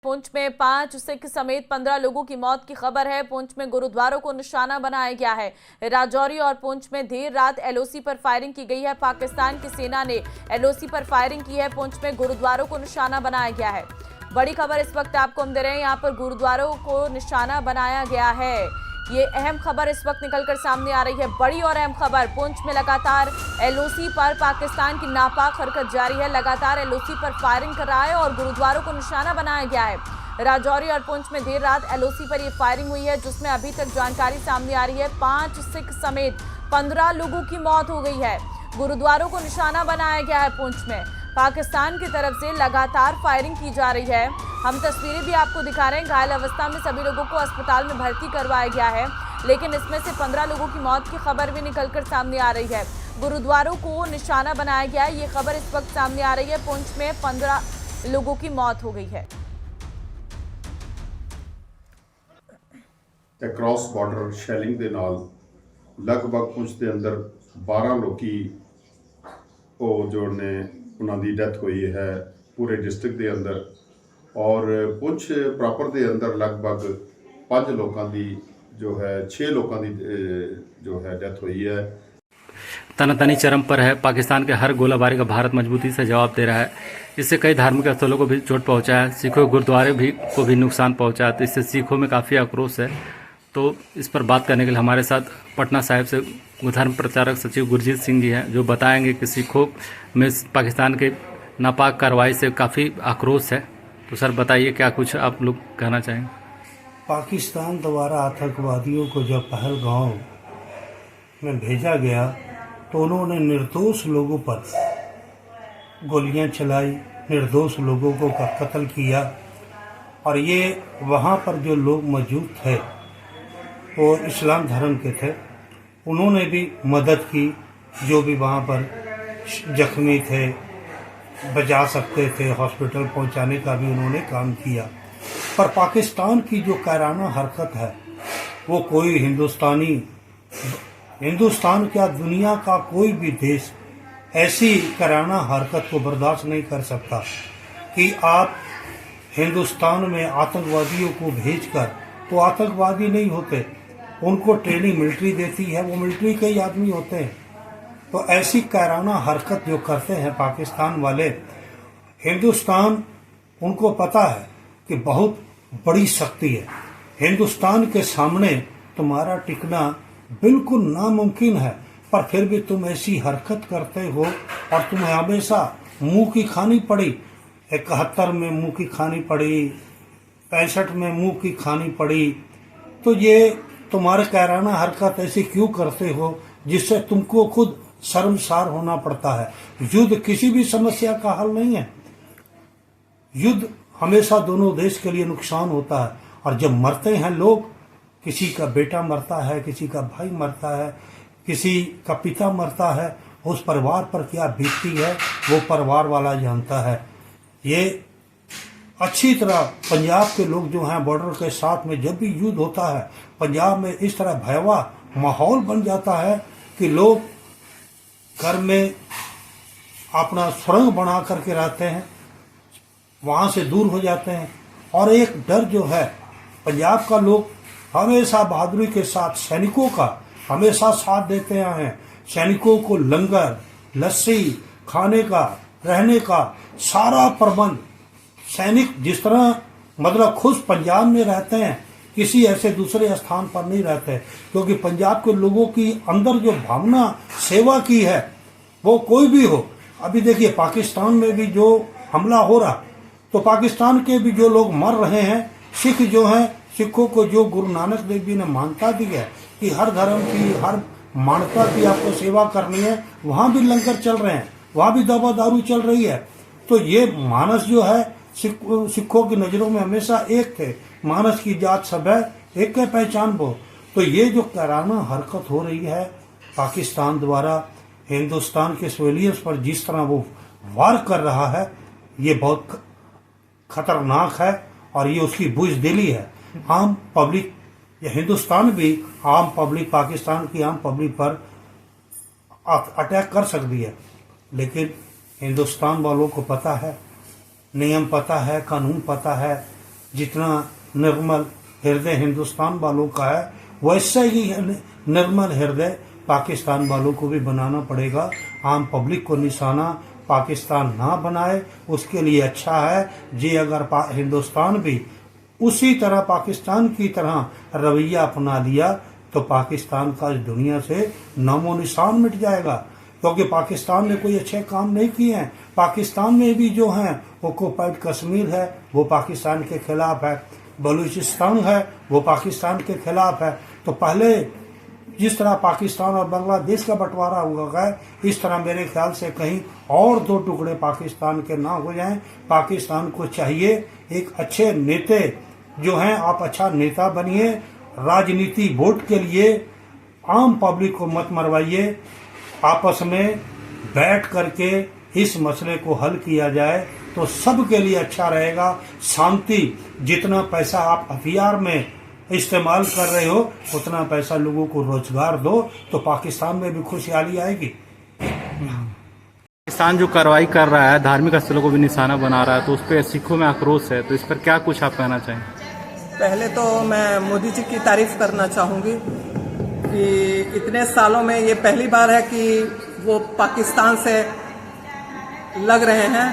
पुंछ में 5 सिख समेत 15 लोगों की मौत की खबर है। पुंछ में गुरुद्वारों को निशाना बनाया गया है। राजौरी और पुंछ में देर रात एलओसी पर फायरिंग की गई है। पाकिस्तान की सेना ने एलओसी पर फायरिंग की है। पुंछ में गुरुद्वारों को निशाना बनाया गया है। बड़ी खबर इस वक्त आपको हम दे रहे हैं। यहाँ पर गुरुद्वारों को निशाना बनाया गया है। ये अहम खबर इस वक्त निकलकर सामने आ रही है। बड़ी और अहम खबर, पुंछ में लगातार एलओसी पर पाकिस्तान की नापाक हरकत जारी है। लगातार एलओसी पर फायरिंग कर रहा है और गुरुद्वारों को निशाना बनाया गया है। राजौरी और पुंछ में देर रात एलओसी पर यह फायरिंग हुई है, जिसमें अभी तक जानकारी सामने आ रही है 5 सिख समेत 15 लोगों की मौत हो गई है। गुरुद्वारों को निशाना बनाया गया है। पुंछ में पाकिस्तान की तरफ से लगातार फायरिंग की जा रही है। हम तस्वीरें भी आपको दिखा रहे हैं। घायल अवस्था में सभी लोगों को अस्पताल में भर्ती करवाया गया है, लेकिन इसमें से 15 लोगों की मौत की खबर भी निकलकर सामने आ रही है। गुरुद्वारों को निशाना बनाया गया है, ये खबर इस वक्त सामने आ रही है। पुंछ में 15 लोगों की मौत हो गई है। क्रॉस ਬਾਰਡਰ ਸ਼ੈਲਿੰਗ ਦੇ ਨਾਲ ਲਗਭਗ ਪੁੰਛ ਦੇ ਅੰਦਰ 12 ਲੋਕੀ ਉਹ ਜੋ ਨੇ ਉਹਨਾਂ ਦੀ ਡੈਥ ਹੋਈ ਹੈ ਪੂਰੇ ਡਿਸਟ੍ਰਿਕਟ ਦੇ ਅੰਦਰ। ਔਰ ਪੁੰਛ ਪ੍ਰੋਪਰ ਦੇ ਅੰਦਰ ਲਗਭਗ 5 ਲੋਕਾਂ ਦੀ जो है 6 लोगों की जो है डेथ हुई है। तनातनी चरम पर है। पाकिस्तान के हर गोलाबारी का भारत मजबूती से जवाब दे रहा है। इससे कई धार्मिक स्थलों को भी चोट पहुंचा है। सिखों गुरुद्वारे को भी नुकसान पहुंचा है। तो इससे सिखों में काफ़ी आक्रोश है। तो इस पर बात करने के लिए हमारे साथ पटना साहिब से धर्म प्रचारक सचिव गुरजीत सिंह जी हैं, जो बताएंगे कि सिखों में पाकिस्तान के नापाक कार्रवाई से काफ़ी आक्रोश है। तो सर बताइए, क्या कुछ आप लोग कहना चाहेंगे? पाकिस्तान द्वारा आतंकवादियों को जब पहलगाम में भेजा गया तो उन्होंने निर्दोष लोगों पर गोलियां चलाई, निर्दोष लोगों को कत्ल किया। और ये वहाँ पर जो लोग मौजूद थे वो इस्लाम धर्म के थे, उन्होंने भी मदद की। जो भी वहाँ पर जख्मी थे, बचा सकते थे, हॉस्पिटल पहुँचाने का भी उन्होंने काम किया। पर पाकिस्तान की जो कायराना हरकत है वो कोई हिंदुस्तान क्या दुनिया का कोई भी देश ऐसी कायराना हरकत को बर्दाश्त नहीं कर सकता कि आप हिंदुस्तान में आतंकवादियों को भेजकर, तो आतंकवादी नहीं होते, उनको ट्रेनिंग मिलिट्री देती है, वो मिलिट्री के ही आदमी होते हैं। तो ऐसी कायराना हरकत जो करते हैं पाकिस्तान वाले, हिंदुस्तान उनको पता है कि बहुत बड़ी शक्ति है। हिंदुस्तान के सामने तुम्हारा टिकना बिल्कुल नामुमकिन है, पर फिर भी तुम ऐसी हरकत करते हो और तुम्हें हमेशा मुंह की खानी पड़ी। 71 में मुंह की खानी पड़ी, 65 में मुंह की खानी पड़ी। तो ये तुम्हारे कायराना हरकत ऐसी क्यों करते हो जिससे तुमको खुद शर्मसार होना पड़ता है। युद्ध किसी भी समस्या का हल नहीं है। युद्ध हमेशा दोनों देश के लिए नुकसान होता है। और जब मरते हैं लोग, किसी का बेटा मरता है, किसी का भाई मरता है, किसी का पिता मरता है, उस परिवार पर क्या बीतती है वो परिवार वाला जानता है। ये अच्छी तरह पंजाब के लोग जो हैं बॉर्डर के साथ में, जब भी युद्ध होता है पंजाब में इस तरह भयावह माहौल बन जाता है कि लोग घर में अपना सुरंग बना करके रहते हैं, वहाँ से दूर हो जाते हैं। और एक डर जो है, पंजाब का लोग हमेशा बहादुरी के साथ सैनिकों का हमेशा साथ देते आए हैं। सैनिकों को लंगर, लस्सी, खाने का, रहने का सारा प्रबंध सैनिक जिस तरह मतलब खुद पंजाब में रहते हैं, किसी ऐसे दूसरे स्थान पर नहीं रहते। क्योंकि पंजाब के लोगों की अंदर जो भावना सेवा की है, वो कोई भी हो। अभी देखिए पाकिस्तान में भी जो हमला हो रहा, तो पाकिस्तान के भी जो लोग मर रहे हैं, सिख जो हैं, सिखों को जो गुरु नानक देव जी ने मान्यता दी है कि हर धर्म की, हर मान्यता की आपको सेवा करनी है, वहाँ भी लंगर चल रहे हैं, वहाँ भी दवा दारू चल रही है। तो ये मानस जो है सिखों की नज़रों में हमेशा एक थे। मानस की जात सब है, एक है पहचान वो। तो ये जो कायराना हरकत हो रही है पाकिस्तान द्वारा हिंदुस्तान के सिविलियंस पर, जिस तरह वो वार कर रहा है, ये बहुत खतरनाक है। और ये उसकी बुज़दिली है। आम पब्लिक, या हिंदुस्तान भी आम पब्लिक, पाकिस्तान की आम पब्लिक पर अटैक कर सकती है, लेकिन हिंदुस्तान वालों को पता है, नियम पता है, कानून पता है जितना निर्मल हृदय हिंदुस्तान वालों का है, वैसा ही निर्मल हृदय पाकिस्तान वालों को भी बनाना पड़ेगा। आम पब्लिक को निशाना पाकिस्तान ना बनाए, उसके लिए अच्छा है जी अगर हिंदुस्तान भी उसी तरह पाकिस्तान की तरह रवैया अपना लिया तो पाकिस्तान का इस दुनिया से नामो निशान मिट जाएगा, क्योंकि पाकिस्तान ने कोई अच्छे काम नहीं किए हैं। पाकिस्तान में भी जो हैं ऑक्युपाइड कश्मीर है वो पाकिस्तान के खिलाफ है, बलूचिस्तान है वो पाकिस्तान के खिलाफ है। तो पहले जिस तरह पाकिस्तान और बांग्लादेश का बंटवारा हुआ है, इस तरह मेरे ख्याल से कहीं और दो टुकड़े पाकिस्तान के ना हो जाएं। पाकिस्तान को चाहिए एक अच्छे नेता जो हैं, आप अच्छा नेता बनिए, राजनीति वोट के लिए आम पब्लिक को मत मरवाइए, आपस में बैठ करके इस मसले को हल किया जाए तो सबके लिए अच्छा रहेगा। शांति, जितना पैसा आप हथियार में इस्तेमाल कर रहे हो उतना पैसा लोगों को रोजगार दो तो पाकिस्तान में भी खुशहाली आएगी। पाकिस्तान जो कार्रवाई कर रहा है, धार्मिक स्थलों को भी निशाना बना रहा है, तो उस पर सिखों में आक्रोश है, तो इस पर क्या कुछ आप कहना चाहें? पहले तो मैं मोदी जी की तारीफ करना चाहूँगी कि इतने सालों में ये पहली बार है कि वो पाकिस्तान से लग रहे हैं,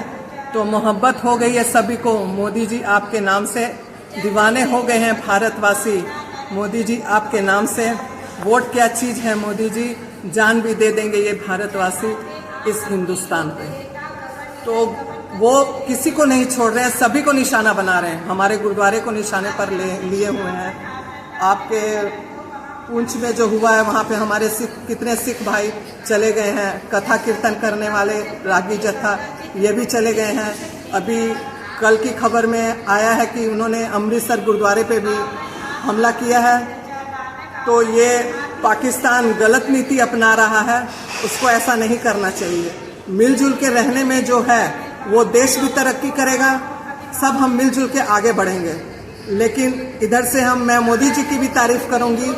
तो मोहब्बत हो गई है सभी को। मोदी जी आपके नाम से दीवाने हो गए हैं भारतवासी, मोदी जी आपके नाम से। वोट क्या चीज़ है मोदी जी, जान भी दे देंगे ये भारतवासी इस हिंदुस्तान पे। तो वो किसी को नहीं छोड़ रहे हैं, सभी को निशाना बना रहे हैं। हमारे गुरुद्वारे को निशाने पर लिए हुए हैं। आपके पुंछ में जो हुआ है वहाँ पे हमारे कितने सिख भाई चले गए हैं, कथा कीर्तन करने वाले रागी जत्था ये भी चले गए हैं। अभी कल की खबर में आया है कि उन्होंने अमृतसर गुरुद्वारे पे भी हमला किया है। तो ये पाकिस्तान गलत नीति अपना रहा है, उसको ऐसा नहीं करना चाहिए। मिलजुल के रहने में जो है वो देश भी तरक्की करेगा, सब हम मिलजुल के आगे बढ़ेंगे। लेकिन इधर से मैं मोदी जी की भी तारीफ करूंगी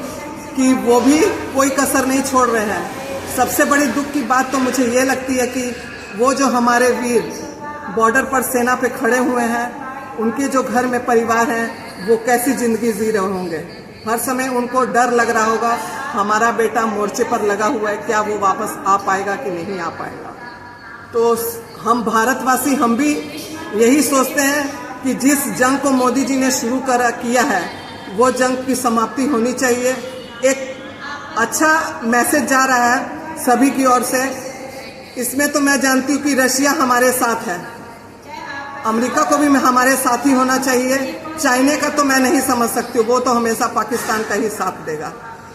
कि वो भी कोई कसर नहीं छोड़ रहे हैं। सबसे बड़ी दुख की बात तो मुझे ये लगती है कि वो जो हमारे वीर बॉर्डर पर सेना पे खड़े हुए हैं, उनके जो घर में परिवार हैं वो कैसी जिंदगी जी रहे होंगे। हर समय उनको डर लग रहा होगा हमारा बेटा मोर्चे पर लगा हुआ है, क्या वो वापस आ पाएगा कि नहीं आ पाएगा। तो हम भारतवासी हम भी यही सोचते हैं कि जिस जंग को मोदी जी ने शुरू किया है वो जंग की समाप्ति होनी चाहिए। एक अच्छा मैसेज जा रहा है सभी की ओर से। इसमें तो मैं जानती हूँ कि रशिया हमारे साथ है, अमेरिका को भी हमारे साथ ही होना चाहिए। चाइना का तो मैं नहीं समझ सकती हूँ, वो तो हमेशा पाकिस्तान का ही साथ देगा।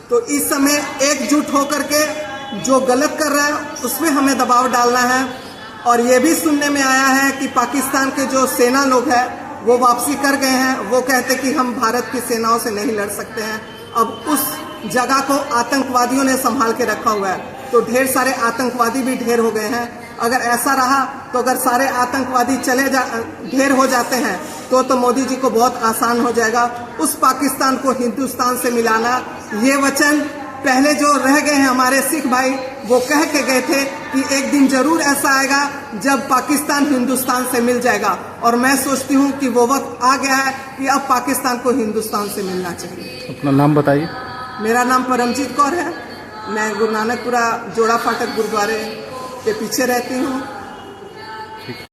तो इस समय एकजुट होकर के जो गलत कर रहा है उसमें हमें दबाव डालना है। और ये भी सुनने में आया है कि पाकिस्तान के जो सेना लोग हैं वो वापसी कर गए हैं। वो कहते कि हम भारत की सेनाओं से नहीं लड़ सकते हैं। अब उस जगह को आतंकवादियों ने संभाल के रखा हुआ है, तो ढेर सारे आतंकवादी भी ढेर हो गए हैं। अगर ऐसा रहा तो अगर सारे आतंकवादी ढेर हो जाते हैं तो मोदी जी को बहुत आसान हो जाएगा उस पाकिस्तान को हिंदुस्तान से मिलाना। ये वचन पहले जो रह गए हैं हमारे सिख भाई वो कह के गए थे कि एक दिन जरूर ऐसा आएगा जब पाकिस्तान हिंदुस्तान से मिल जाएगा। और मैं सोचती हूँ कि वो वक्त आ गया है कि अब पाकिस्तान को हिंदुस्तान से मिलना चाहिए। अपना नाम बताइए। मेरा नाम परमजीत कौर है, मैं गुरु नानकपुरा जोड़ा फाटक गुरुद्वारे के पीछे रहती हूँ।